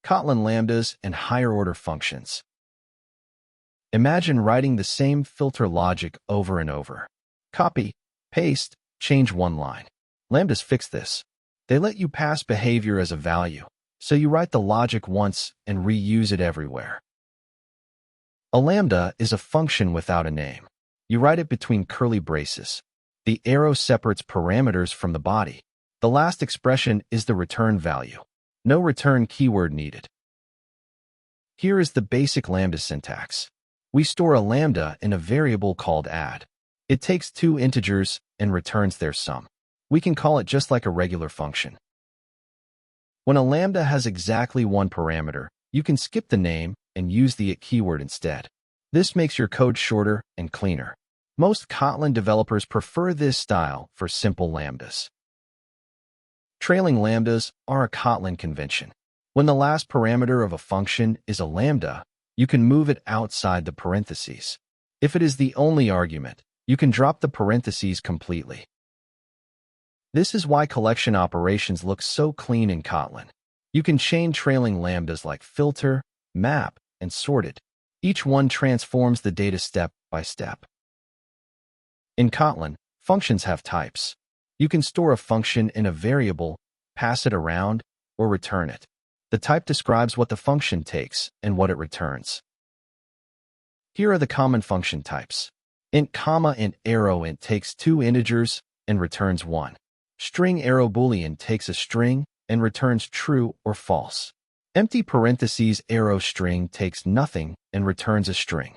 Kotlin Lambdas, and higher-order functions. Imagine writing the same filter logic over and over. Copy, paste, change one line. Lambdas fix this. They let you pass behavior as a value, so you write the logic once and reuse it everywhere. A lambda is a function without a name. You write it between curly braces. The arrow separates parameters from the body. The last expression is the return value. No return keyword needed. Here is the basic lambda syntax. We store a lambda in a variable called add. It takes two integers and returns their sum. We can call it just like a regular function. When a lambda has exactly one parameter, you can skip the name and use the it keyword instead. This makes your code shorter and cleaner. Most Kotlin developers prefer this style for simple lambdas. Trailing lambdas are a Kotlin convention. When the last parameter of a function is a lambda, you can move it outside the parentheses. If it is the only argument, you can drop the parentheses completely. This is why collection operations look so clean in Kotlin. You can chain trailing lambdas like filter, map, and sorted. Each one transforms the data step by step. In Kotlin, functions have types. You can store a function in a variable, pass it around, or return it. The type describes what the function takes and what it returns. Here are the common function types. Int, int, arrow int takes two integers and returns one. String arrow boolean takes a string and returns true or false. Empty parentheses arrow string takes nothing and returns a string.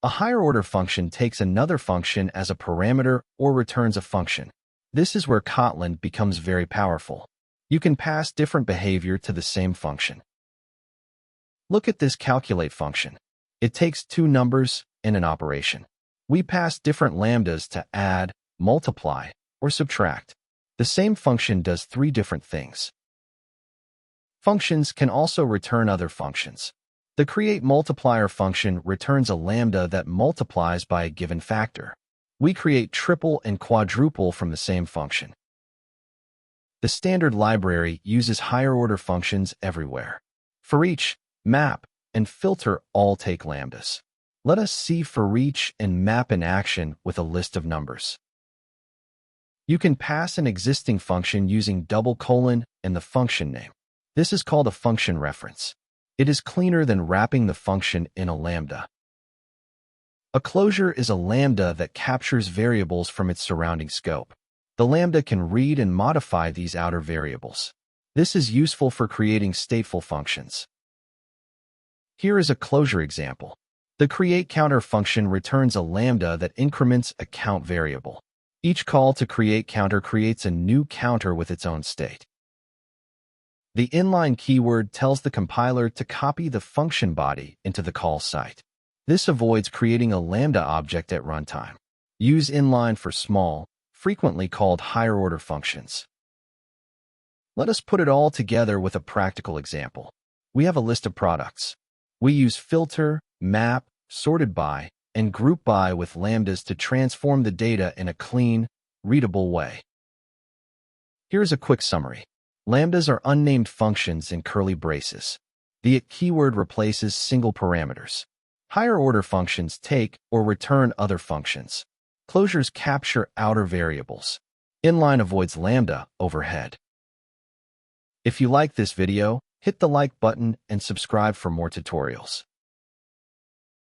A higher-order function takes another function as a parameter or returns a function. This is where Kotlin becomes very powerful. You can pass different behavior to the same function. Look at this calculate function. It takes two numbers and an operation. We pass different lambdas to add, multiply, or subtract. The same function does three different things. Functions can also return other functions. The create multiplier function returns a lambda that multiplies by a given factor. We create triple and quadruple from the same function. The standard library uses higher-order functions everywhere. forEach, map, and filter all take lambdas. Let us see forEach and map in action with a list of numbers. You can pass an existing function using double colon and the function name. This is called a function reference. It is cleaner than wrapping the function in a lambda. A closure is a lambda that captures variables from its surrounding scope. The lambda can read and modify these outer variables. This is useful for creating stateful functions. Here is a closure example. The createCounter function returns a lambda that increments a count variable. Each call to createCounter creates a new counter with its own state. The inline keyword tells the compiler to copy the function body into the call site. This avoids creating a lambda object at runtime. Use inline for small, frequently called higher-order functions. Let us put it all together with a practical example. We have a list of products. We use filter, map, sorted by, and group by with lambdas to transform the data in a clean, readable way. Here's a quick summary. Lambdas are unnamed functions in curly braces. The it keyword replaces single parameters. Higher-order functions take or return other functions. Closures capture outer variables. Inline avoids lambda overhead. If you like this video, hit the like button and subscribe for more tutorials.